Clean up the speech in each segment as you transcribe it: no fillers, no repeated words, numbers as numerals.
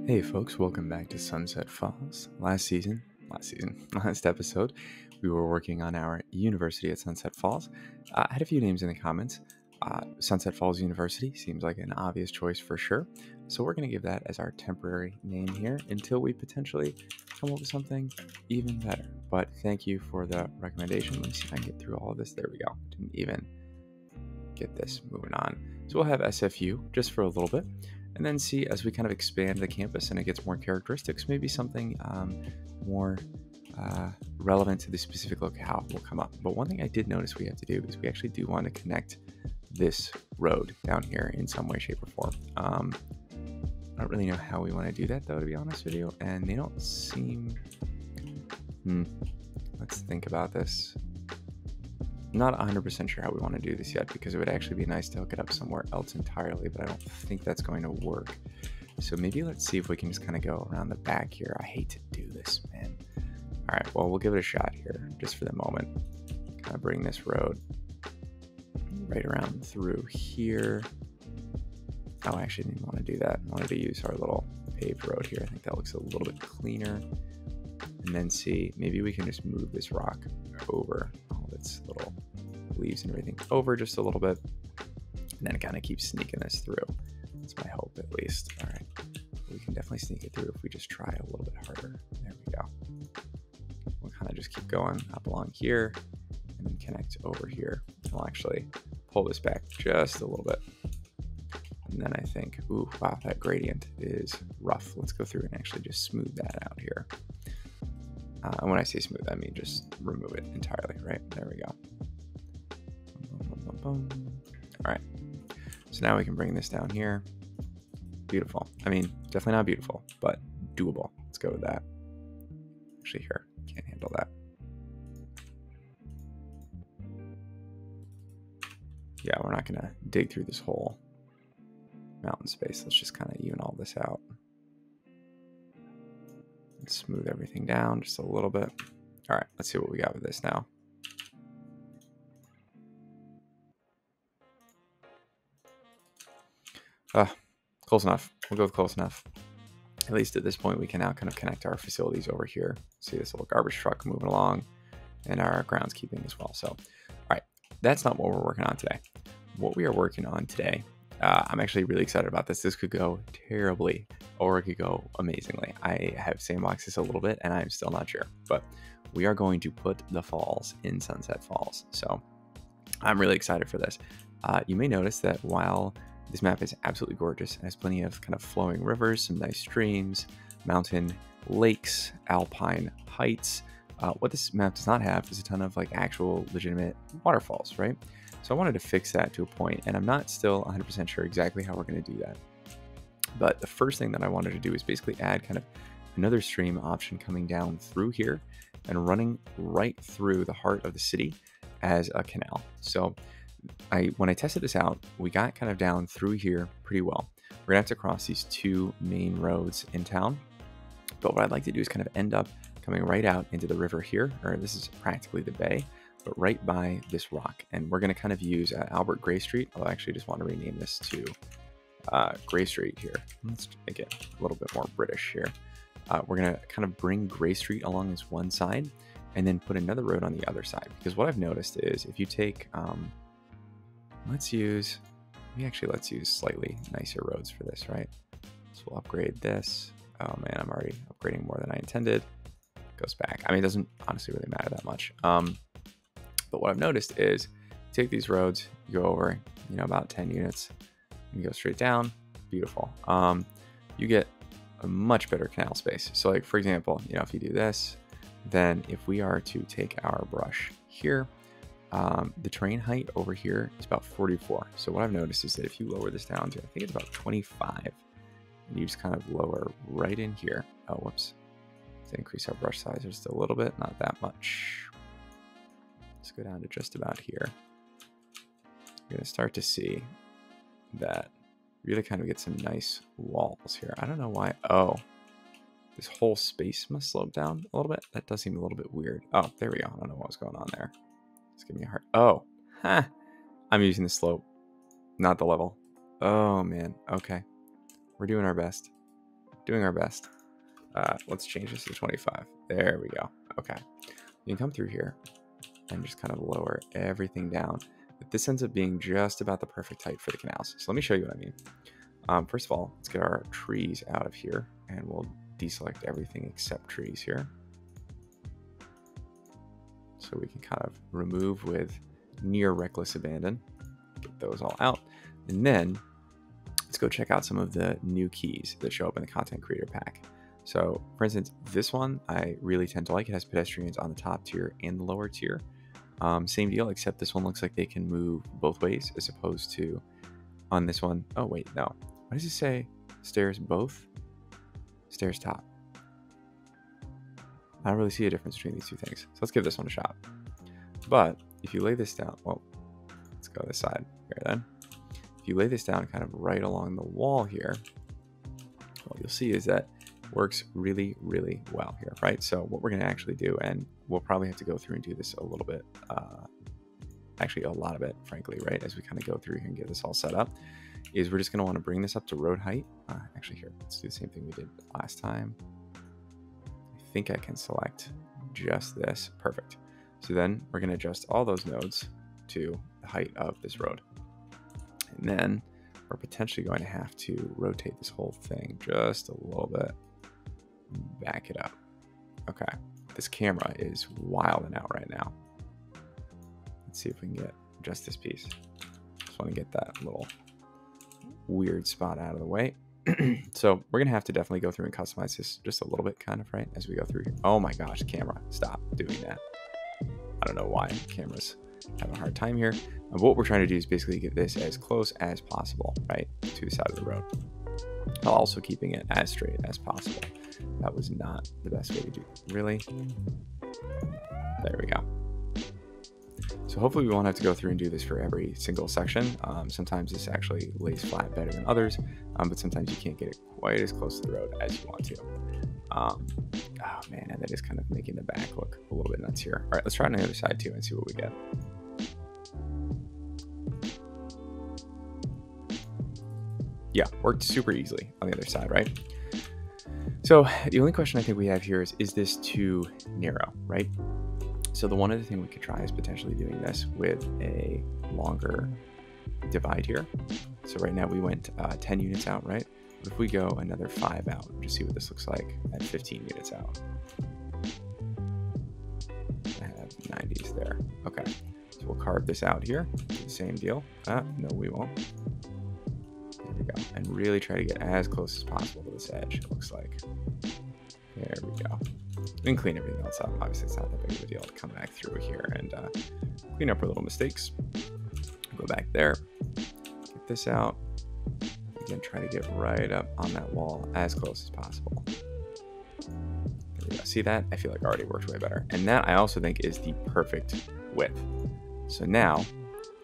Hey folks, welcome back to Sunset Falls. Last episode, we were working on our university at Sunset Falls. I had a few names in the comments. Sunset Falls University seems like an obvious choice for sure. So we're going to give that as our temporary name here until we potentially come up with something even better. But thank you for the recommendation. Let me see if I can get through all of this. There we go. Didn't even get this moving on. So we'll have SFU just for a little bit. And then see, as we kind of expand the campus and it gets more characteristics, maybe something more relevant to the specific locale will come up. But one thing I did notice we have to do is we actually do want to connect this road down here in some way, shape, or form. I don't really know how we want to do that, though, to be honest with you. And they don't seem... Let's think about this. I'm not 100% sure how we want to do this yet, because it would actually be nice to hook it up somewhere else entirely, but I don't think that's going to work. So maybe let's see if we can just kind of go around the back here. I hate to do this, man. All right, well, we'll give it a shot here just for the moment. Kind of bring this road right around through here. Oh, I actually didn't want to do that. I wanted to use our little paved road here. I think that looks a little bit cleaner. And then see, maybe we can just move this rock over, all of its little leaves and everything over just a little bit, and then kind of keep sneaking this through. That's my hope, at least. All right, we can definitely sneak it through if we just try a little bit harder. There we go. We'll kind of just keep going up along here and then connect over here. I'll actually pull this back just a little bit. And then I think, ooh, wow, that gradient is rough. Let's go through and actually just smooth that out here. And when I say smooth, I mean just remove it entirely, right? There we go. All right. So now we can bring this down here. Beautiful. I mean, definitely not beautiful, but doable. Let's go with that. Actually, here, can't handle that. Yeah, we're not going to dig through this whole mountain space. Let's just kind of even all this out. Smooth everything down just a little bit. All right, let's see what we got with this now. Close enough. We'll go with close enough. At least at this point, we can now kind of connect our facilities over here. See this little garbage truck moving along, and our groundskeeping as well. So, all right, that's not what we're working on today. What we are working on today, I'm actually really excited about this. This could go terribly, or it could go amazingly. I have sandboxed this a little bit, and I'm still not sure. But we are going to put the falls in Sunset Falls. So I'm really excited for this. You may notice that while this map is absolutely gorgeous, it has plenty of kind of flowing rivers, some nice streams, mountain lakes, alpine heights. What this map does not have is a ton of like actual legitimate waterfalls, right? So I wanted to fix that to a point, and I'm not still 100% sure exactly how we're going to do that. But the first thing that I wanted to do is basically add kind of another stream option coming down through here and running right through the heart of the city as a canal. So when I tested this out, we got kind of down through here pretty well. We're gonna have to cross these two main roads in town. But what I'd like to do is kind of end up coming right out into the river here, or this is practically the bay, but right by this rock. And we're going to kind of use Albert Gray Street. I'll actually just want to rename this to Gray Street here. Let's make it a little bit more British here. We're going to kind of bring Gray Street along this one side and then put another road on the other side. Because what I've noticed is if you take, let's use slightly nicer roads for this, right? So we'll upgrade this. Oh man, I'm already upgrading more than I intended. Goes back. I mean, it doesn't honestly really matter that much. But what I've noticed is take these roads, you go over, about 10 units, and you go straight down. Beautiful. You get a much better canal space. So like, for example, if you do this, then if we are to take our brush here, the terrain height over here is about 44. So what I've noticed is that if you lower this down to, I think it's about 25, and you just kind of lower right in here. Oh, whoops. Let's increase our brush size just a little bit, not that much. Let's go down to just about here. You're going to start to see that really kind of get some nice walls here. I don't know why. Oh, this whole space must slope down a little bit. That does seem a little bit weird. Oh, there we go. I don't know what was going on there. Just give me a heart. Oh, I'm using the slope, not the level. Oh, man. Okay. We're doing our best. doing our best. Let's change this to 25. There we go. Okay. You can come through here and just kind of lower everything down. But this ends up being just about the perfect height for the canals. So let me show you what I mean. First of all, let's get our trees out of here, and we'll deselect everything except trees here. So we can kind of remove with near reckless abandon. Get those all out. And then let's go check out some of the new keys that show up in the content creator pack. So for instance, this one I really tend to like. It has pedestrians on the top tier and the lower tier. Same deal, except this one looks like they can move both ways as opposed to on this one. Oh wait, no. What does it say? Stairs both? Stairs top. I don't really see a difference between these two things. So let's give this one a shot. But if you lay this down, well, let's go this side here then. If you lay this down kind of right along the wall here, what you'll see is that it works really, really well here, right? So what we're going to actually do, and we'll probably have to go through and do this a little bit, actually a lot of it, frankly, right? As we kind of go through here and get this all set up, is we're just going to want to bring this up to road height. Actually here, let's do the same thing we did last time. I think I can select just this. Perfect. So then we're going to adjust all those nodes to the height of this road. And then we're potentially going to have to rotate this whole thing just a little bit. Back it up. Okay. This camera is wilding out right now. Let's see if we can get just this piece. Just want to get that little weird spot out of the way. So we're gonna have to definitely go through and customize this just a little bit, kind of, right, as we go through here. Oh my gosh, camera, stop doing that. I don't know why cameras have a hard time here. What we're trying to do is basically get this as close as possible, right, to the side of the road, while also keeping it as straight as possible. That was not the best way to do it. Really? There we go. So hopefully we won't have to go through and do this for every single section. Sometimes this actually lays flat better than others, but sometimes you can't get it quite as close to the road as you want to. Oh man, and that is kind of making the back look a little bit nuts here. All right, let's try on the other side too and see what we get. Yeah, worked super easily on the other side, right? So the only question I think we have here is this too narrow, right? So the one other thing we could try is potentially doing this with a longer divide here. So right now we went 10 units out, right? But if we go another 5 out, just see what this looks like at 15 units out. I have 90s there. Okay, so we'll carve this out here. Do the same deal. No, we won't. There we go. And really try to get as close as possible to this edge, it looks like. There we go. We can clean everything else up. Obviously, it's not that big of a deal to come back through here and clean up our little mistakes. Go back there. Get this out. Again, try to get right up on that wall as close as possible. There we go. See that? I feel like already works way better. And that I also think is the perfect width. So now,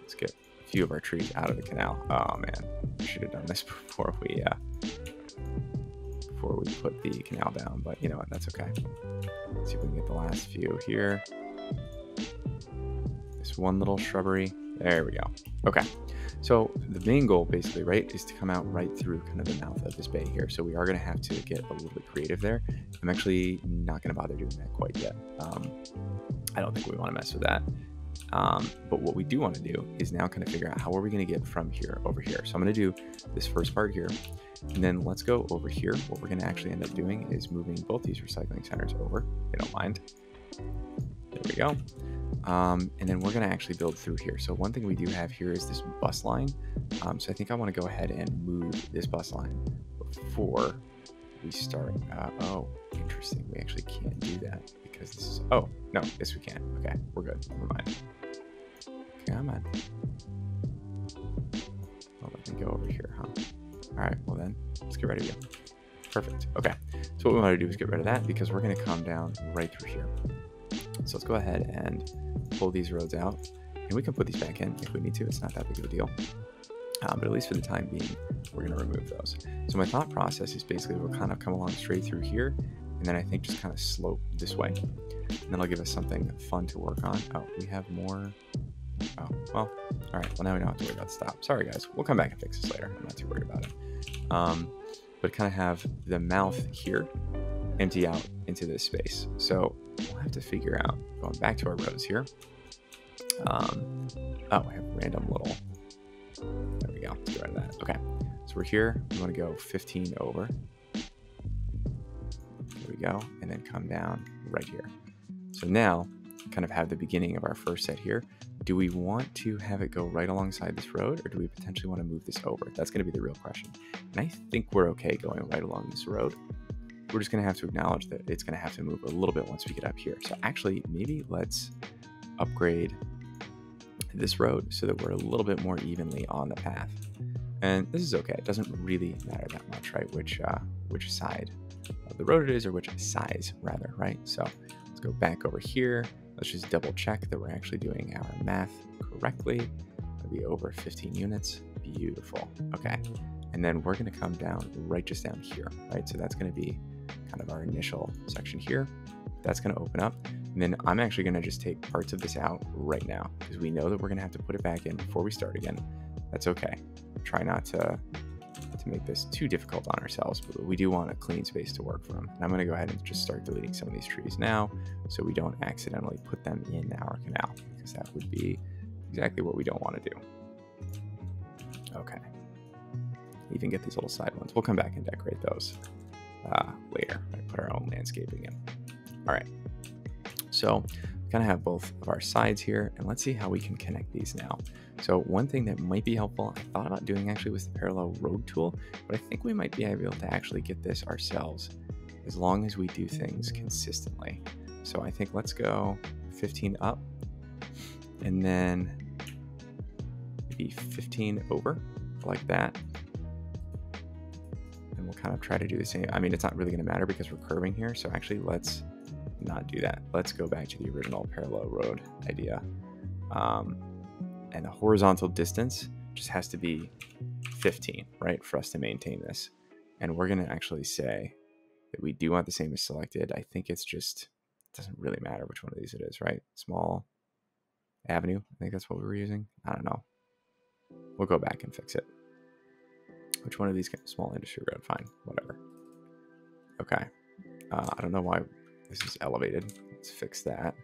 let's get a few of our trees out of the canal. Oh man, we should have done this before we put the canal down, but you know what, that's okay. Let's see if we can get the last few here. This one little shrubbery. There we go. Okay, so the main goal basically, right, is to come out right through kind of the mouth of this bay here. So we are going to have to get a little bit creative there. I'm actually not going to bother doing that quite yet. I don't think we want to mess with that. But what we do want to do is now kind of figure out how are we going to get from here over here. So I'm going to do this first part here, and then let's go over here. What we're going to actually end up doing is moving both these recycling centers over, if they don't mind. There we go. And then we're going to actually build through here. So one thing we do have here is this bus line. So I think I want to go ahead and move this bus line before we start. Oh, interesting. We actually can't do that because this is, oh, no, yes we can. Okay, we're good. Never mind. Come on. Well, let me go over here, huh? All right, well then, let's get rid of you. Perfect. Okay, so what we want to do is get rid of that because we're going to come down right through here. So let's go ahead and pull these roads out, and we can put these back in if we need to. It's not that big of a deal. But at least for the time being, we're going to remove those. So my thought process is basically we'll kind of come along straight through here, and then I think just kind of slope this way. And then it'll give us something fun to work on. Oh, we have more. Oh, well, all right. Well, now we don't have to worry about the stop. Sorry, guys. We'll come back and fix this later. I'm not too worried about it. but kind of have the mouth here empty out into this space. So we'll have to figure out, going back to our rows here. Oh, I have random little, there we go, let's get rid of that. Okay, so we're here, we want to go 15 over. There we go, and then come down right here. So now, kind of have the beginning of our first set here. Do we want to have it go right alongside this road, or do we potentially want to move this over? That's going to be the real question. And I think we're okay going right along this road. We're just going to have to acknowledge that it's going to have to move a little bit once we get up here. So actually, maybe let's upgrade this road so that we're a little bit more evenly on the path. And this is okay. It doesn't really matter that much, right? Which side of the road it is, or which size rather, right? So let's go back over here. Let's just double check that we're actually doing our math correctly. It'll be over 15 units. Beautiful. Okay. And then we're going to come down right just down here, right? So that's going to be kind of our initial section here. That's going to open up. And then I'm actually going to just take parts of this out right now because we know that we're going to have to put it back in before we start again. That's okay. Try not to make this too difficult on ourselves, but we do want a clean space to work from. And I'm going to go ahead and just start deleting some of these trees now so we don't accidentally put them in our canal, because that would be exactly what we don't want to do. Okay. Even get these little side ones. We'll come back and decorate those later. I put our own landscaping in. All right. So we kind of have both of our sides here, and let's see how we can connect these now. So one thing that might be helpful, I thought about doing actually was the parallel road tool, but I think we might be able to actually get this ourselves as long as we do things consistently. So I think let's go 15 up and then maybe 15 over like that. And we'll kind of try to do the same. I mean, it's not really going to matter because we're curving here. So actually let's not do that. Let's go back to the original parallel road idea. And the horizontal distance just has to be 15, right, for us to maintain this. And we're going to actually say that we do want the same as selected. I think it's just, it doesn't really matter which one of these it is, right? Small avenue, I think that's what we were using. I don't know. We'll go back and fix it. Which one of these? Small industry road, fine, whatever. Okay. I don't know why this is elevated. Let's fix that.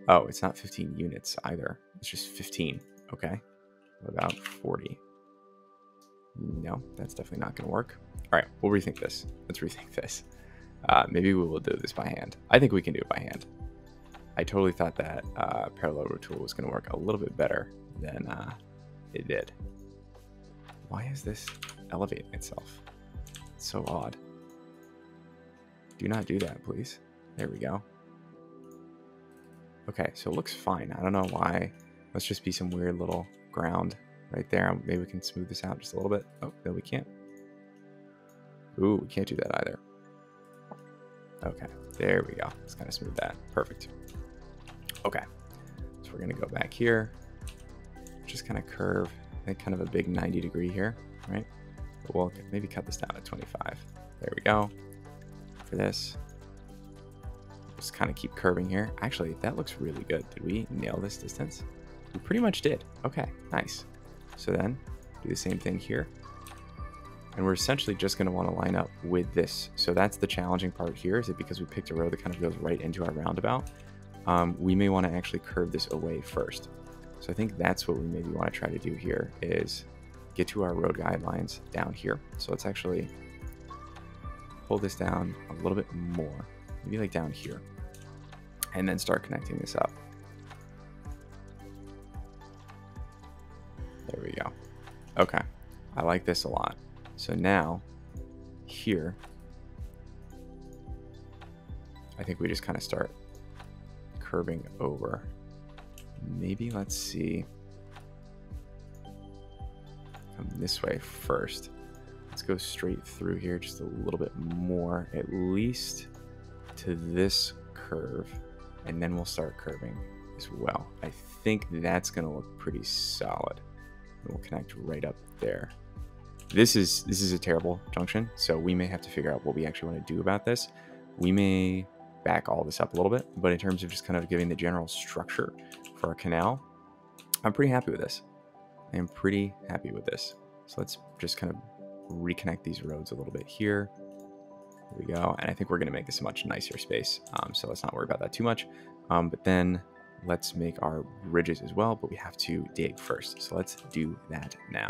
Oh, it's not 15 units either. It's just 15. Okay. What about 40? No, that's definitely not going to work. All right, we'll rethink this. Let's rethink this. Maybe we will do this by hand. I think we can do it by hand. I totally thought that parallel road tool was going to work a little bit better than it did. Why is this elevating itself? It's so odd. Do not do that, please. There we go. Okay, so it looks fine. I don't know why. Let's just be some weird little ground right there. Maybe we can smooth this out just a little bit. Oh, no, we can't. Ooh, we can't do that either. Okay, there we go. Let's kind of smooth that. Perfect. Okay, so we're going to go back here. Just kind of curve, I think kind of a big 90 degree here, right? But we'll maybe cut this down to 25. There we go. For this. Just kind of keep curving here. Actually, that looks really good. Did we nail this distance? We pretty much did. Okay, nice. So then do the same thing here. And we're essentially just going to want to line up with this. So that's the challenging part here, is that because we picked a road that kind of goes right into our roundabout, we may want to actually curve this away first. So I think that's what we maybe want to try to do here, is get to our road guidelines down here. So let's actually pull this down a little bit more. Maybe like down here, and then start connecting this up. There we go. Okay, I like this a lot. So now here, I think we just kind of start curving over. Maybe let's see, come this way first. Let's go straight through here just a little bit more, at least to this curve, and then we'll start curving as well. I think that's going to look pretty solid. We'll connect right up there. This is a terrible junction, so we may have to figure out what we actually want to do about this. We may back all this up a little bit, but in terms of just kind of giving the general structure for our canal, I'm pretty happy with this. I am pretty happy with this. So let's just kind of reconnect these roads a little bit here. Here we go. And I think we're going to make this a much nicer space. So let's not worry about that too much. But then let's make our bridges as well, but we have to dig first. So let's do that now.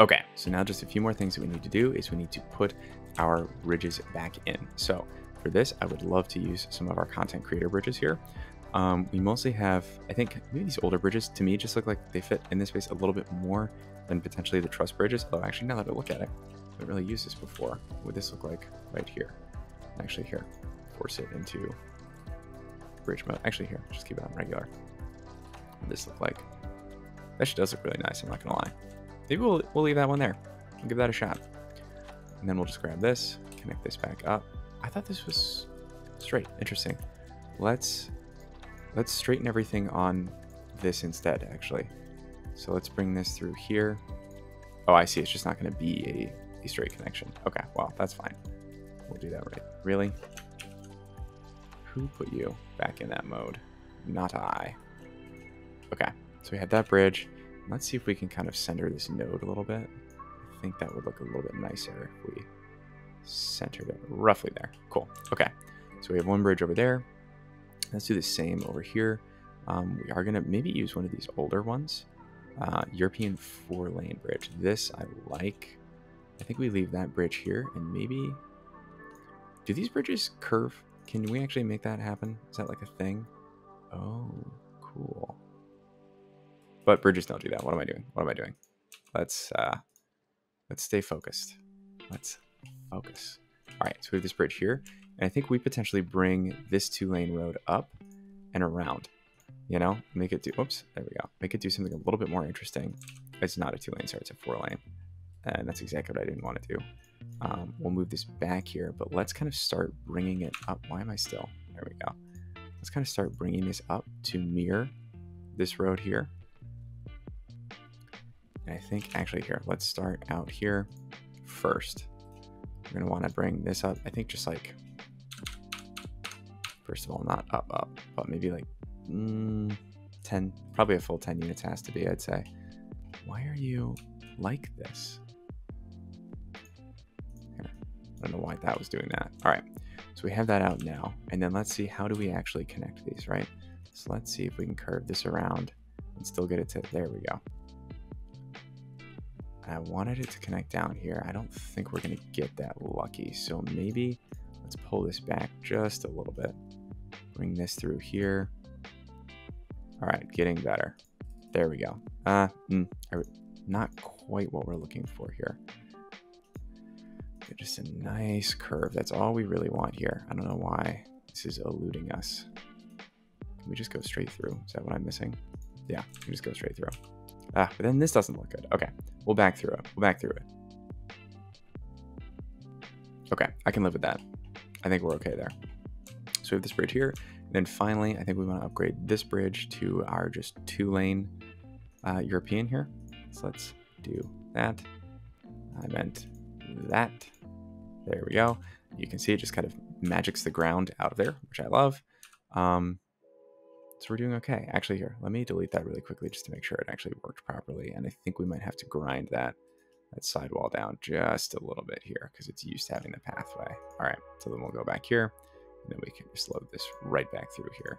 Okay, so now just a few more things that we need to do is we need to put our bridges back in. So for this, I would love to use some of our content creator bridges here. We mostly have, I think, maybe these older bridges to me just look like they fit in this space a little bit more than potentially the truss bridges. Although actually, now that I look at it, I haven't really used this before. What would this look like right here? Actually here, force it into bridge mode. Actually here, just keep it on regular. What would this look like? That actually does look really nice, I'm not gonna lie. Maybe we'll leave that one there. We'll give that a shot. And then we'll just grab this, connect this back up. I thought this was straight. Interesting. Let's straighten everything on this instead, actually. So let's bring this through here. Oh, I see. It's just not going to be a straight connection. Okay, well, that's fine. We'll do that right. Really? Who put you back in that mode? Not I. Okay, so we had that bridge. Let's see if we can kind of center this node a little bit. I think that would look a little bit nicer if we centered it roughly there. Cool. Okay, so we have one bridge over there. Let's do the same over here. We are going to maybe use one of these older ones. European 4-lane bridge. This I like. I think we leave that bridge here and maybe... Do these bridges curve? Can we actually make that happen? Is that like a thing? Oh, cool. But bridges don't do that. What am I doing? What am I doing? Let's stay focused. Let's focus. All right, so we have this bridge here. And I think we potentially bring this 2-lane road up and around. You know, make it do, oops, there we go. Make it do something a little bit more interesting. It's not a 2-lane, sorry, it's a 4-lane. And that's exactly what I didn't want to do. We'll move this back here, but let's kind of start bringing it up. Why am I still? There we go. Let's kind of start bringing this up to mirror this road here. And I think actually here, let's start out here first. We're going to want to bring this up. I think just like, first of all, not up, but maybe like 10, probably a full 10 units has to be, I'd say. Why are you like this? Here, I don't know why that was doing that. All right, so we have that out now. And then let's see, how do we actually connect these, right? So let's see if we can curve this around and still get it to, there we go. I wanted it to connect down here. I don't think we're going to get that lucky. So maybe let's pull this back just a little bit. Bring this through here. All right, getting better. There we go. Not quite what we're looking for here. Just a nice curve. That's all we really want here. I don't know why this is eluding us. Can we just go straight through? Is that what I'm missing? Yeah, we can just go straight through. But then this doesn't look good. Okay, we'll back through it. We'll back through it. Okay, I can live with that. I think we're okay there. So we have this bridge here. And then finally, I think we want to upgrade this bridge to our just 2-lane European here. So let's do that. I meant that. There we go. You can see it just kind of magics the ground out of there, which I love. So we're doing okay. Actually here, let me delete that really quickly just to make sure it actually worked properly. And I think we might have to grind that sidewall down just a little bit here because it's used to having the pathway. All right, so then we'll go back here and then we can just load this right back through here.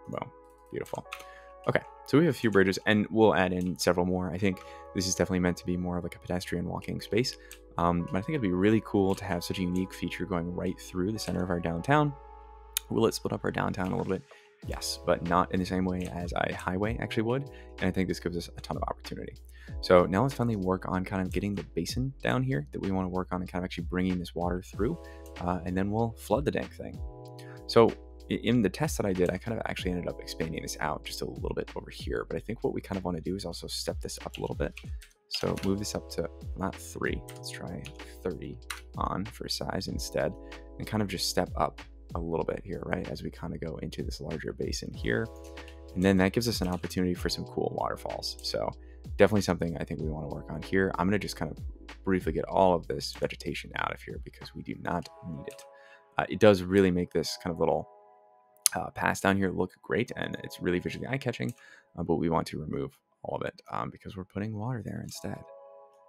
Well, beautiful. Okay, so we have a few bridges and we'll add in several more. I think this is definitely meant to be more of like a pedestrian walking space. But I think it'd be really cool to have such a unique feature going right through the center of our downtown. Will it split up our downtown a little bit? Yes, but not in the same way as a highway actually would. And I think this gives us a ton of opportunity. So now let's finally work on kind of getting the basin down here that we want to work on and kind of actually bringing this water through. And then we'll flood the dang thing. So in the test that I did, I kind of actually ended up expanding this out just a little bit over here. But I think what we kind of want to do is also step this up a little bit. So move this up to not 3, let's try 30 on for size instead, and kind of just step up a little bit here, right, as we kind of go into this larger basin here. And then that gives us an opportunity for some cool waterfalls. So definitely something I think we want to work on here. I'm going to just kind of briefly get all of this vegetation out of here because we do not need it. It does really make this kind of little paths down here look great, and it's really visually eye-catching, but we want to remove all of it because we're putting water there instead.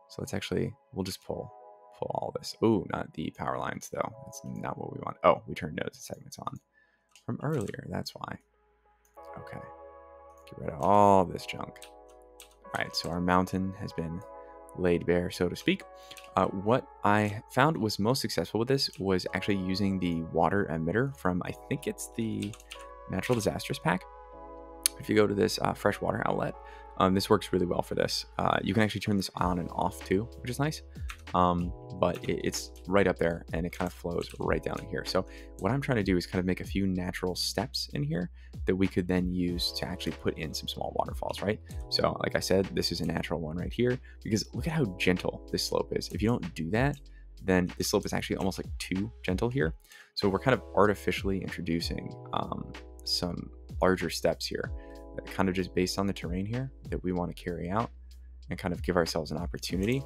So let's actually, we'll just pull all this. Oh, not the power lines though. That's not what we want. Oh, we turned nodes and segments on from earlier. That's why. Okay. Get rid of all this junk. All right, so our mountain has been laid bare, so to speak. What I found was most successful with this was actually using the water emitter from, I think it's the Natural Disasters pack. If you go to this freshwater outlet, this works really well for this. You can actually turn this on and off too, which is nice. But it's right up there and it kind of flows right down in here. So what I'm trying to do is kind of make a few natural steps in here that we could then use to actually put in some small waterfalls, right? So like I said, this is a natural one right here because look at how gentle this slope is. If you don't do that, then this slope is actually almost like too gentle here. So we're kind of artificially introducing some larger steps here, kind of just based on the terrain here that we want to carry out and kind of give ourselves an opportunity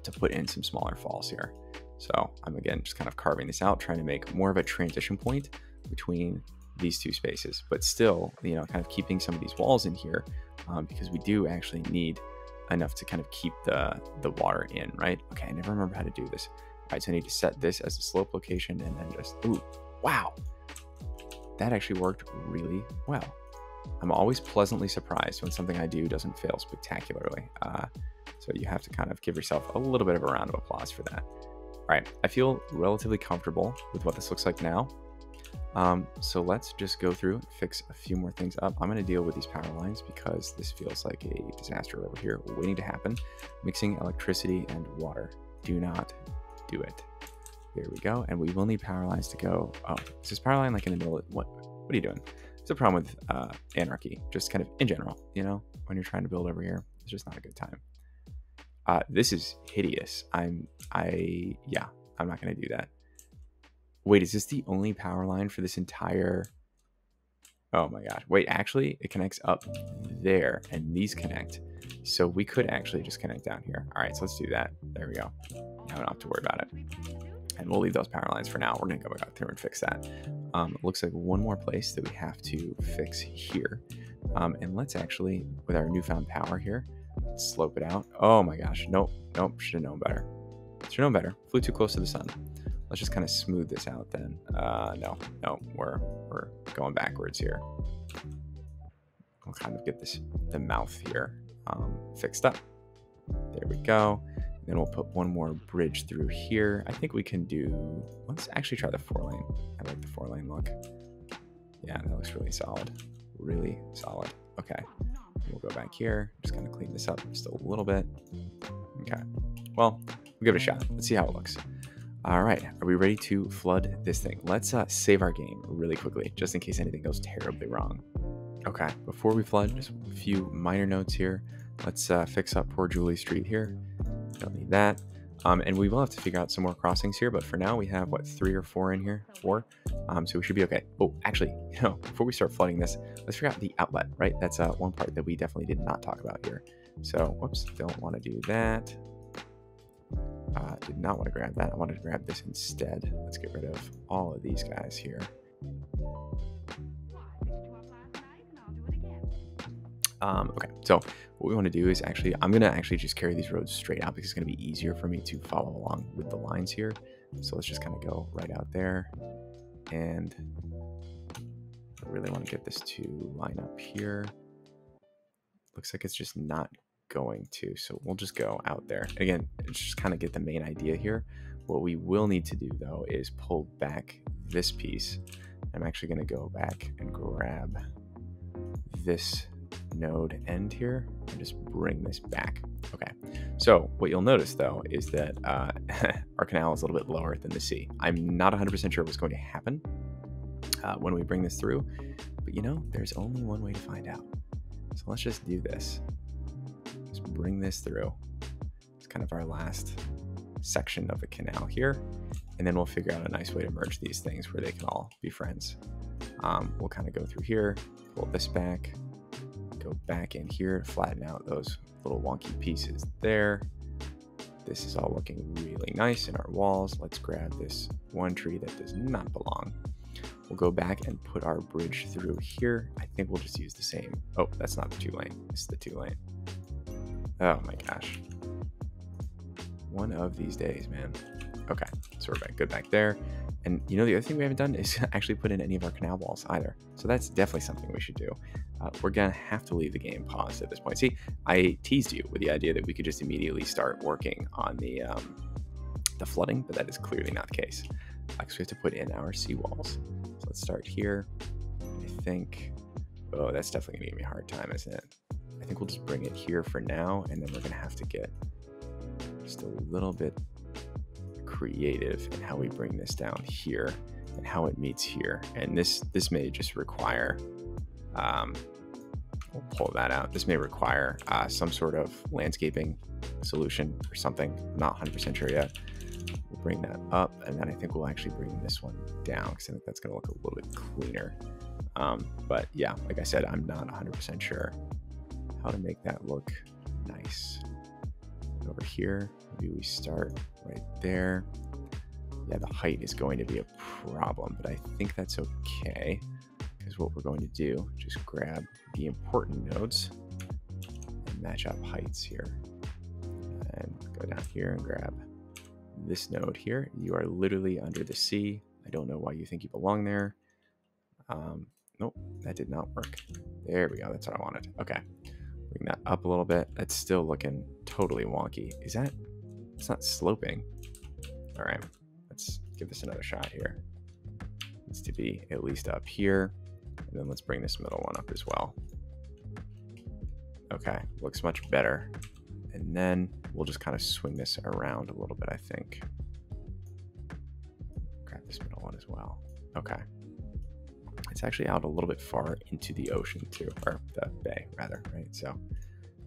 to put in some smaller falls here. So I'm again just kind of carving this out, trying to make more of a transition point between these two spaces, but still, you know, kind of keeping some of these walls in here because we do actually need enough to kind of keep the water in, right? Okay, I never remember how to do this. All right, so I need to set this as a slope location and then just, ooh, wow. That actually worked really well. I'm always pleasantly surprised when something I do doesn't fail spectacularly. So you have to kind of give yourself a little bit of a round of applause for that. All right, I feel relatively comfortable with what this looks like now. So let's just go through and fix a few more things up. I'm going to deal with these power lines because this feels like a disaster over here waiting to happen. Mixing electricity and water. Do not do it. There we go. And we will need power lines to go. Oh, is this power line like in the middle of what are you doing? It's a problem with anarchy, just kind of in general, you know, when you're trying to build over here, it's just not a good time. This is hideous. Yeah, I'm not going to do that. Wait, is this the only power line for this entire? Oh my gosh. Wait, actually it connects up there and these connect. So we could actually just connect down here. All right, so let's do that. There we go. Now we don't have to worry about it. And we'll leave those power lines for now. We're going to go through and fix that. Looks like one more place that we have to fix here. And let's actually, with our newfound power here, slope it out. Oh my gosh. Nope. Should have known better. Flew too close to the sun. Let's just kind of smooth this out then. No, we're going backwards here. We'll kind of get the mouth here fixed up. There we go. Then we'll put one more bridge through here. I think we can do, let's actually try the 4-lane. I like the 4-lane look. Yeah, that looks really solid. Really solid. Okay, we'll go back here. Just kind of clean this up just a little bit. Okay, well, we'll give it a shot. Let's see how it looks. All right, are we ready to flood this thing? Let's save our game really quickly, just in case anything goes terribly wrong. Okay, before we flood, just a few minor notes here. Let's fix up poor Julie Street here. Don't need that. And we will have to figure out some more crossings here, but for now we have, what, 3 or 4 in here? 4. So we should be okay. Oh, actually, you know, before we start flooding this, let's figure out the outlet, right? That's one part that we definitely did not talk about here. So, whoops, don't want to do that. Did not want to grab that. I wanted to grab this instead. Let's get rid of all of these guys here. Okay, so what we want to do is actually, I'm going to actually just carry these roads straight out because it's going to be easier for me to follow along with the lines here. So let's just kind of go right out there. And I really want to get this to line up here. Looks like it's just not going to, so we'll just go out there. Again, just kind of get the main idea here. What we will need to do though is pull back this piece. I'm actually going to go back and grab this node end here and just bring this back. Okay, so what you'll notice though is that our canal is a little bit lower than the sea. I'm not 100% sure what's going to happen when we bring this through, but you know, there's only one way to find out. So let's just do this. Just bring this through. It's kind of our last section of the canal here, and then we'll figure out a nice way to merge these things where they can all be friends. We'll kind of go through here, pull this back, go back in here to flatten out those little wonky pieces there. This is all looking really nice in our walls. Let's grab this one tree that does not belong. We'll go back and put our bridge through here. I think we'll just use the same. Oh, that's not the 2-lane. It's the 2-lane. Oh my gosh. One of these days, man. Okay, so we're good back there. And you know, the other thing we haven't done is actually put in any of our canal walls either. So that's definitely something we should do. We're gonna have to leave the game paused at this point. See, I teased you with the idea that we could just immediately start working on the flooding, but that is clearly not the case. Because we have to put in our seawalls. So let's start here. I think, oh, that's definitely gonna give me a hard time, isn't it? I think we'll just bring it here for now, and then we're gonna have to get just a little bit creative in how we bring this down here and how it meets here. And this may just require, we'll pull that out. This may require some sort of landscaping solution or something. I'm not 100% sure yet. We'll bring that up, and then I think we'll actually bring this one down because I think that's going to look a little bit cleaner. But yeah, like I said, I'm not 100% sure how to make that look nice. Over here, maybe we start right there. Yeah, the height is going to be a problem, but I think that's okay, because what we're going to do, just grab the important nodes and match up heights here. And go down here and grab this node here. You are literally under the sea. I don't know why you think you belong there. Nope, that did not work. There we go, that's what I wanted. Okay, bring that up a little bit. That's still looking totally wonky. Is that, it's not sloping. All right, let's give this another shot here. It needs to be at least up here. And then let's bring this middle one up as well. Okay, looks much better. And then we'll just kind of swing this around a little bit, I think. Grab this middle one as well. Okay. It's actually out a little bit far into the ocean too, or the bay rather, right? So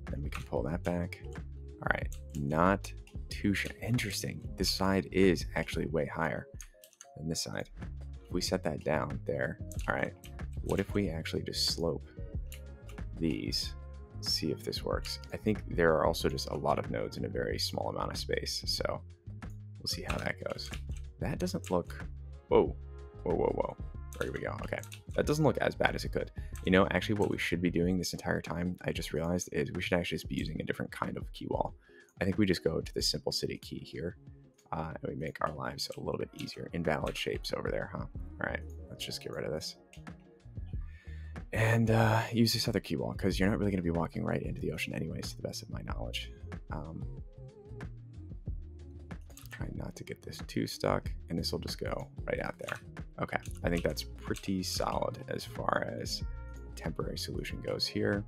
then we can pull that back. All right, not too interesting. This side is actually way higher than this side. If we set that down there, all right, what if we actually just slope these, see if this works? I think there are also just a lot of nodes in a very small amount of space, so we'll see how that goes. That doesn't look, whoa. There we go. Okay, that doesn't look as bad as it could. You know, actually what we should be doing this entire time, I just realized, is we should actually just be using a different kind of key wall. I think we just go to the simple city key here, and we make our lives a little bit easier. Invalid shapes over there, huh? All right, let's just get rid of this. And use this other key wall, because you're not really going to be walking right into the ocean anyways, to the best of my knowledge. Try not to get this too stuck, and this will just go right out there. Okay, I think that's pretty solid as far as temporary solution goes here.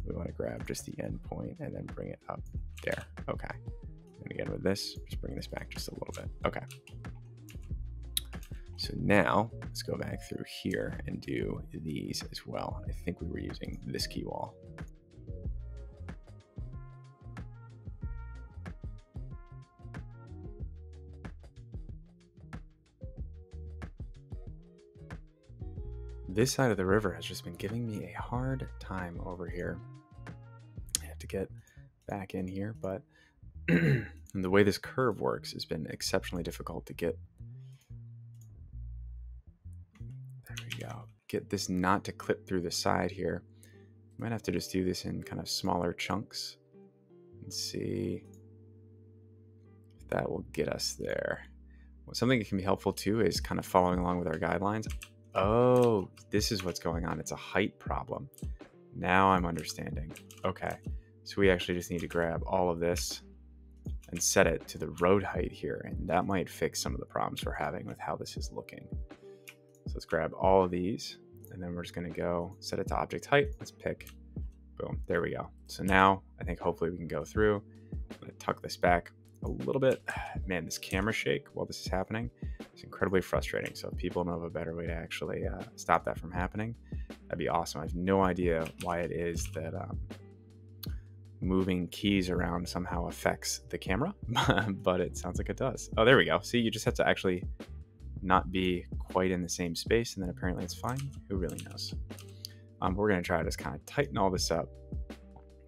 We want to grab just the end point and then bring it up there. Okay, and again with this, just bring this back just a little bit. Okay, so now let's go back through here and do these as well. I think we were using this key wall. This side of the river has just been giving me a hard time over here. I have to get back in here, but and the way this curve works has been exceptionally difficult to get. There we go. Get this not to clip through the side here. Might have to just do this in kind of smaller chunks and see if that will get us there. Something that can be helpful too is kind of following along with our guidelines. Oh, this is what's going on. It's a height problem. Now I'm understanding. Okay, so we actually just need to grab all of this and set it to the road height here, and that might fix some of the problems we're having with how this is looking. So let's grab all of these, and then we're just going to go set it to object height. Let's pick. Boom, there we go. So now I think hopefully we can go through. I'm going to tuck this back a little bit. Man, this camera shake while this is happening is incredibly frustrating. So if people know of a better way to actually stop that from happening, that'd be awesome. I have no idea why it is that moving keys around somehow affects the camera, but it sounds like it does. Oh, there we go. See, you just have to actually not be quite in the same space, and then apparently it's fine. Who really knows? We're going to try to just kind of tighten all this up,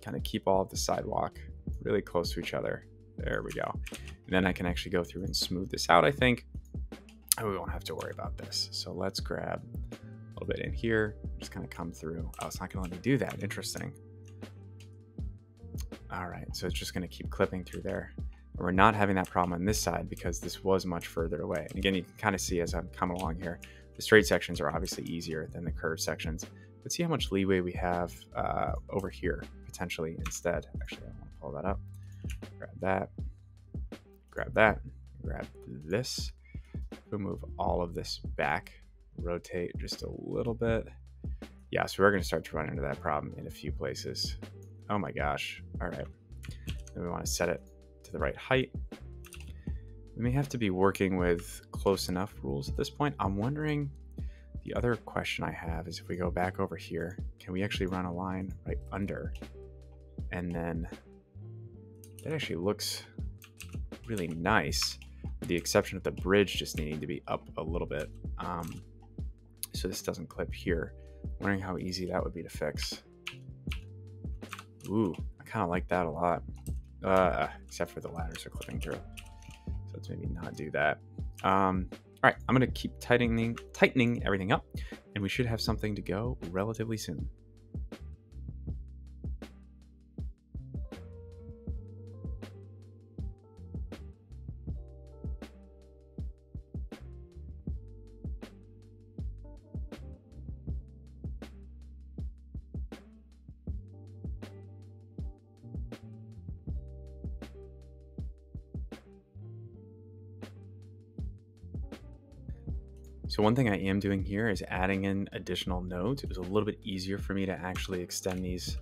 kind of keep all of the sidewalk really close to each other. There we go. And then I can actually go through and smooth this out, I think. and we won't have to worry about this. So let's grab a little bit in here, just kind of come through. Oh, it's not gonna let me do that. Interesting. All right, so it's just gonna keep clipping through there. And we're not having that problem on this side because this was much further away. And again, you can kind of see as I'm coming along here, the straight sections are obviously easier than the curved sections. But see how much leeway we have over here, potentially, instead. Actually, I want to pull that up. Grab that, grab this. We'll move all of this back, rotate just a little bit. Yeah, so we're going to start to run into that problem in a few places. Oh my gosh. All right. Then we want to set it to the right height. We may have to be working with close enough rules at this point. I'm wondering, the other question I have is if we go back over here, can we actually run a line right under? And then that actually looks really nice, with the exception of the bridge just needing to be up a little bit. So this doesn't clip here. Wondering how easy that would be to fix. Ooh, I kind of like that a lot. Except for the ladders are clipping through. So let's maybe not do that. All right, I'm gonna keep tightening everything up, and we should have something to go relatively soon. So one thing I am doing here is adding in additional nodes. It was a little bit easier for me to actually extend these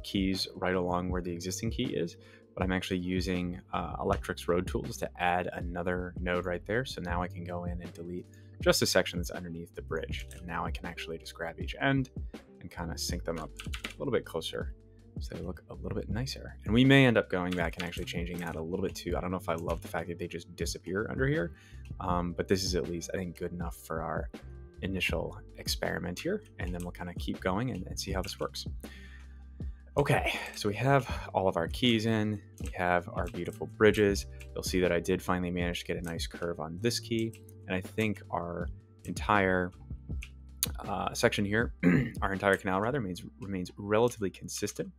keys right along where the existing key is, but I'm actually using Electric's road tools to add another node right there. So now I can go in and delete just a section that's underneath the bridge. And now I can actually just grab each end and kind of sync them up a little bit closer, so they look a little bit nicer. And we may end up going back and actually changing that a little bit too. I don't know if I love the fact that they just disappear under here, but this is at least, I think, good enough for our initial experiment here. And then we'll kind of keep going and see how this works. Okay, so we have all of our keys in, we have our beautiful bridges. You'll see that I did finally manage to get a nice curve on this key. And I think our entire section here, our entire canal rather, remains relatively consistent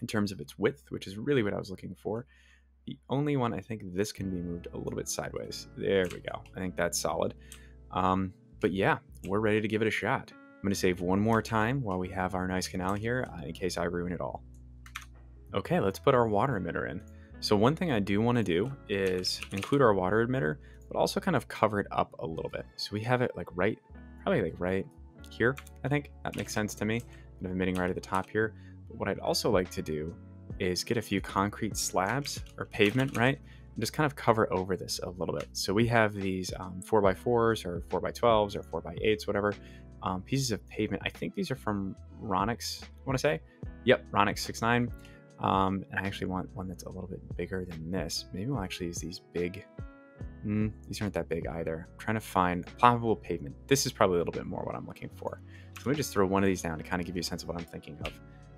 in terms of its width, which is really what I was looking for. The only one, I think this can be moved a little bit sideways. There we go. I think that's solid. But yeah, we're ready to give it a shot. I'm going to save one more time while we have our nice canal here in case I ruin it all. Okay, let's put our water emitter in. So one thing I do want to do is include our water emitter, but also kind of cover it up a little bit. So we have it like probably like right here. I think that makes sense to me. Kind of emitting right at the top here. But what I'd also like to do is get a few concrete slabs or pavement, right? And just kind of cover over this a little bit. So we have these 4x4s or 4x12s or 4x8s, whatever, pieces of pavement. I think these are from Ronix, I want to say. Yep, Ronix 6.9. And I actually want one that's a little bit bigger than this. Maybe we'll actually use these big. These aren't that big either. I'm trying to find ploppable pavement. This is probably a little bit more what I'm looking for. So let me just throw one of these down to kind of give you a sense of what I'm thinking of.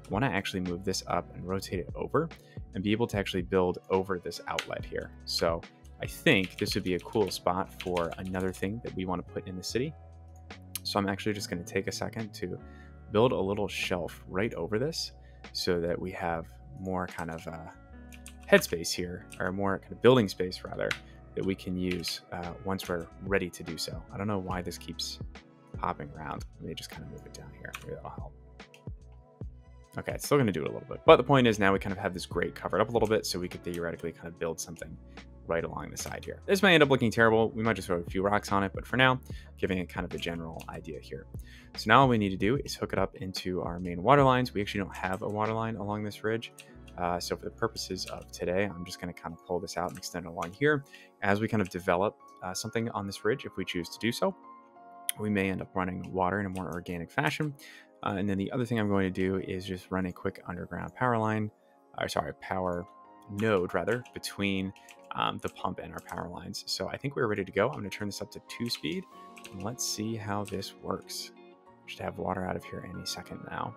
I want to actually move this up and rotate it over and be able to actually build over this outlet here. So I think this would be a cool spot for another thing that we want to put in the city. So I'm actually just going to take a second to build a little shelf right over this so that we have more kind of headspace here, or more kind of building space rather, that we can use once we're ready to do so. I don't know why this keeps hopping around. Let me just kind of move it down here. Maybe that'll help. Okay, it's still going to do it a little bit. But the point is now we kind of have this grate covered up a little bit so we could theoretically kind of build something right along the side here. This may end up looking terrible. We might just throw a few rocks on it, but for now, giving it kind of a general idea here. So now all we need to do is hook it up into our main water lines. We actually don't have a water line along this ridge. So for the purposes of today, I'm just going to kind of pull this out and extend it along here. As we kind of develop something on this ridge, if we choose to do so, we may end up running water in a more organic fashion. And then the other thing I'm going to do is just run a quick underground power node rather, between the pump and our power lines. So I think we're ready to go. I'm going to turn this up to 2 speed and let's see how this works. Should have water out of here any second now.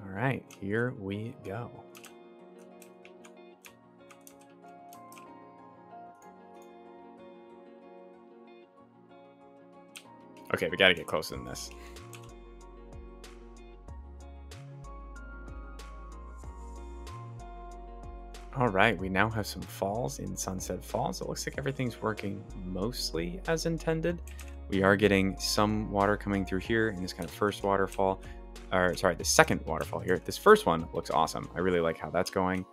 All right, here we go. Okay, we got to get closer than this. All right, we now have some falls in Sunset Falls. It looks like everything's working mostly as intended. We are getting some water coming through here in this kind of first waterfall, or sorry, the second waterfall here. This first one looks awesome. I really like how that's going.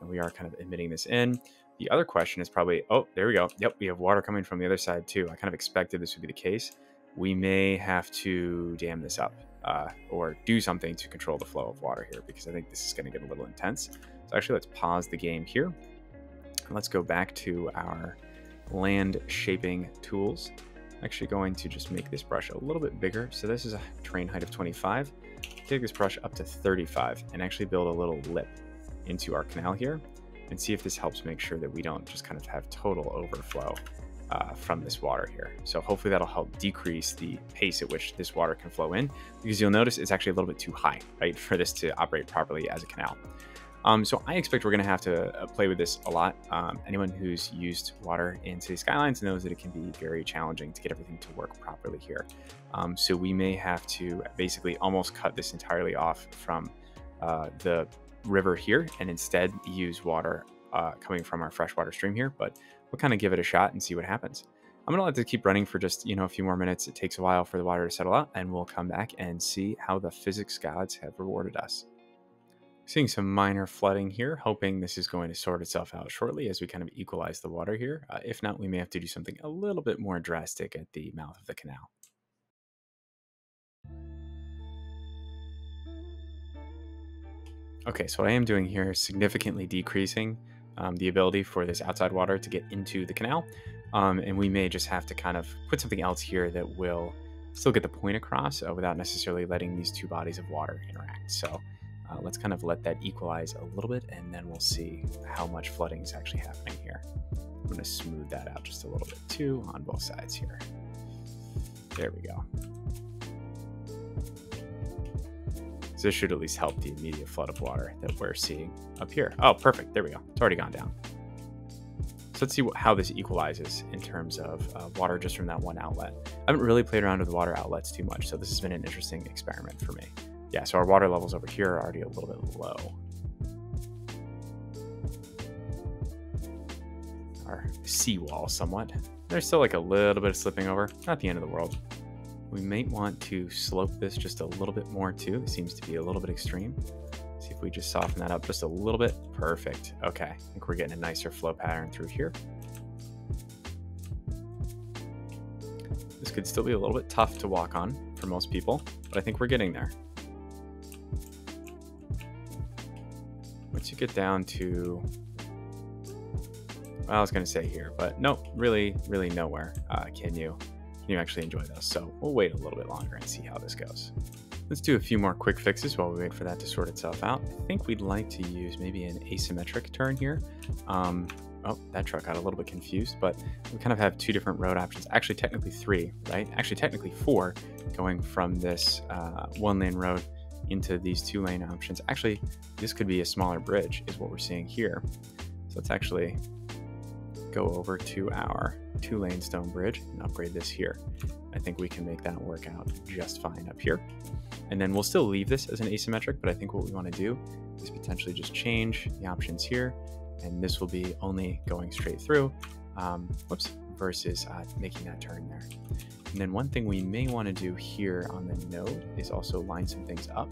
We are kind of emitting this in. The other question is probably, oh, there we go. Yep, we have water coming from the other side too. I kind of expected this would be the case. We may have to dam this up or do something to control the flow of water here, because I think this is going to get a little intense. So actually, let's pause the game here. And let's go back to our land shaping tools. I'm actually going to just make this brush a little bit bigger. So this is a terrain height of 25. Take this brush up to 35 and actually build a little lip into our canal here, and see if this helps make sure that we don't just kind of have total overflow from this water here. So hopefully that'll help decrease the pace at which this water can flow in, because you'll notice it's actually a little bit too high, right, for this to operate properly as a canal. So I expect we're going to have to play with this a lot. Anyone who's used water in City Skylines knows that it can be very challenging to get everything to work properly here. So we may have to basically almost cut this entirely off from the river here and instead use water coming from our freshwater stream here, but we'll kind of give it a shot and see what happens. I'm going to let this keep running for just, a few more minutes. It takes a while for the water to settle out, and we'll come back and see how the physics gods have rewarded us. Seeing some minor flooding here, hoping this is going to sort itself out shortly as we kind of equalize the water here. If not, we may have to do something a little bit more drastic at the mouth of the canal. Okay, so what I am doing here is significantly decreasing the ability for this outside water to get into the canal. And we may just have to kind of put something else here that will still get the point across without necessarily letting these two bodies of water interact. So let's kind of let that equalize a little bit, and then we'll see how much flooding is actually happening here. I'm going to smooth that out just a little bit too on both sides here. There we go. So this should at least help the immediate flood of water that we're seeing up here. Oh, perfect. There we go. It's already gone down. So let's see how this equalizes in terms of water just from that one outlet. I haven't really played around with water outlets too much, so this has been an interesting experiment for me. Yeah, so our water levels over here are already a little bit low. Our seawall somewhat. There's still like a little bit of slipping over. Not the end of the world. We might want to slope this just a little bit more too. It seems to be a little bit extreme. See if we just soften that up just a little bit. Perfect. Okay, I think we're getting a nicer flow pattern through here. This could still be a little bit tough to walk on for most people, but I think we're getting there. Once you get down to, well, I was going to say here, but no, really nowhere can you actually enjoy this. So we'll wait a little bit longer and see how this goes. Let's do a few more quick fixes while we wait for that to sort itself out. I think we'd like to use maybe an asymmetric turn here. Oh, that truck got a little bit confused, but we kind of have two different road options. Actually, technically three, right? Actually, technically four, going from this one-lane road into these two-lane options. Actually, this could be a smaller bridge is what we're seeing here. So let's actually go over to our two-lane stone bridge and upgrade this here. I think we can make that work out just fine up here. And then we'll still leave this as an asymmetric, but I think what we want to do is potentially just change the options here, and this will be only going straight through, versus making that turn there. And then one thing we may want to do here on the node is also line some things up.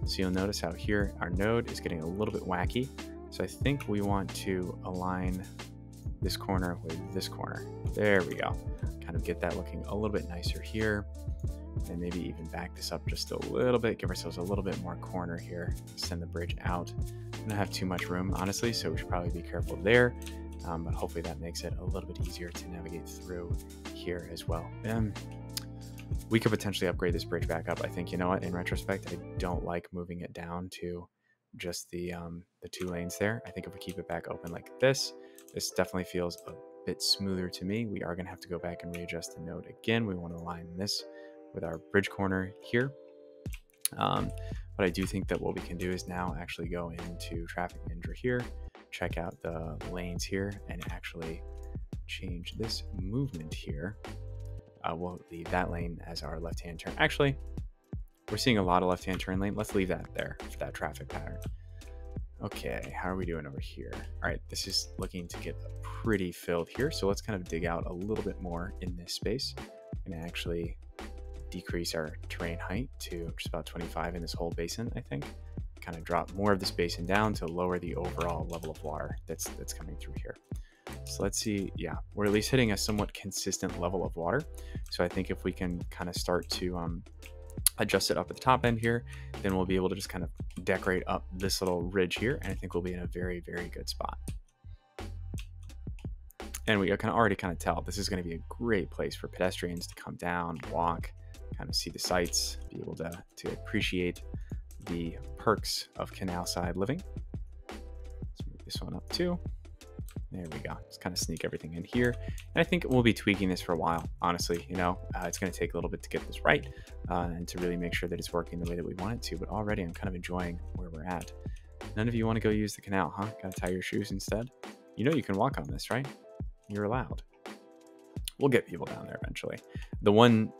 So you'll notice how here our node is getting a little bit wacky. So I think we want to align this corner with this corner. There we go. Kind of get that looking a little bit nicer here. And maybe even back this up just a little bit, give ourselves a little bit more corner here, send the bridge out. I don't have too much room, honestly, so we should probably be careful there. But hopefully that makes it a little bit easier to navigate through here as well. We could potentially upgrade this bridge back up. I think, you know what, in retrospect, I don't like moving it down to just the two lanes there. I think if we keep it back open like this definitely feels a bit smoother to me. We are going to have to go back and readjust the node again. We want to align this with our bridge corner here. But I do think that what we can do is now actually go into Traffic Ninja here, check out the lanes here, and actually change this movement here we'll leave that lane as our left-hand turn. Actually, we're seeing a lot of left-hand turn lane. Let's leave that there for that traffic pattern. Okay, how are we doing over here? All right, this is looking to get pretty filled here. So let's kind of dig out a little bit more in this space and actually decrease our terrain height to just about 25 in this whole basin, I think. Kind of drop more of this basin down to lower the overall level of water that's coming through here. So let's see, yeah, we're at least hitting a somewhat consistent level of water. So I think if we can kind of start to adjust it up at the top end here, then we'll be able to just kind of decorate up this little ridge here, and I think we'll be in a very, very good spot. And we can already kind of tell this is going to be a great place for pedestrians to come down, walk, kind of see the sights, be able to appreciate the perks of canal side living. Let's move this one up too. There we go. Just kind of sneak everything in here. And I think we'll be tweaking this for a while, honestly. You know, it's going to take a little bit to get this right and to really make sure that it's working the way that we want it to. But already I'm kind of enjoying where we're at. None of you want to go use the canal, huh? Got to tie your shoes instead? You know you can walk on this, right? You're allowed. We'll get people down there eventually. The one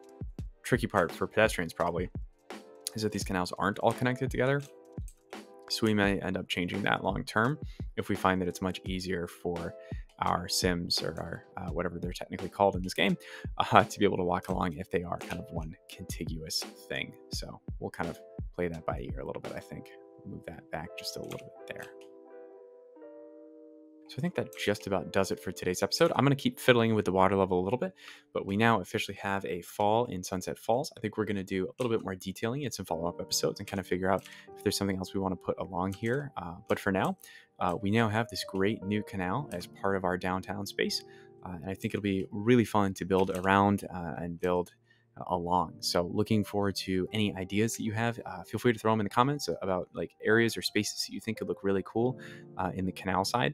tricky part for pedestrians probably is that these canals aren't all connected together. So we may end up changing that long term if we find that it's much easier for our sims or our whatever they're technically called in this game to be able to walk along if they are kind of one contiguous thing. So we'll kind of play that by ear a little bit, I think. Move that back just a little bit there. So I think that just about does it for today's episode. I'm going to keep fiddling with the water level a little bit, but we now officially have a fall in Sunset Falls. I think we're going to do a little bit more detailing in some follow-up episodes and kind of figure out if there's something else we want to put along here. But for now, we now have this great new canal as part of our downtown space. And I think it'll be really fun to build around and build along. So looking forward to any ideas that you have. Feel free to throw them in the comments about like areas or spaces that you think could look really cool in the canal side.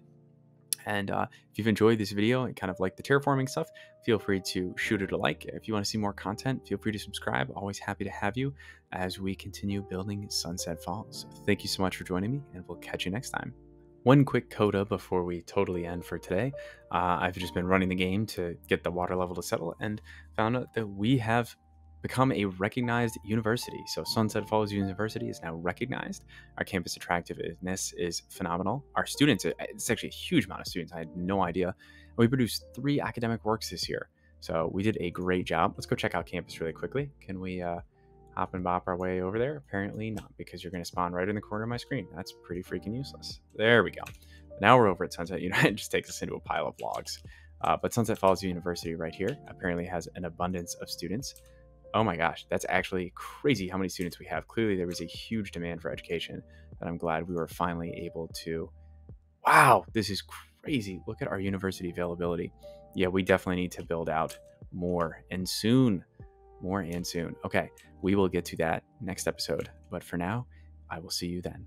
And if you've enjoyed this video and kind of like the terraforming stuff, feel free to shoot it a like. If you want to see more content, feel free to subscribe. Always happy to have you as we continue building Sunset Falls. So thank you so much for joining me, and we'll catch you next time. One quick coda before we totally end for today. I've just been running the game to get the water level to settle and found out that we have become a recognized university. So Sunset Falls University is now recognized. Our campus attractiveness is phenomenal. Our students, it's actually a huge amount of students. I had no idea. We produced 3 academic works this year. So we did a great job. Let's go check out campus really quickly. Can we hop and bop our way over there? Apparently not, because you're going to spawn right in the corner of my screen. That's pretty freaking useless. There we go. Now we're over at Sunset United. It just takes us into a pile of logs. But Sunset Falls University right here apparently has an abundance of students. Oh my gosh, that's actually crazy how many students we have. Clearly there was a huge demand for education that I'm glad we were finally able to. Wow, this is crazy. Look at our university availability. Yeah, we definitely need to build out more and soon. More and soon. Okay, we will get to that next episode. But for now, I will see you then.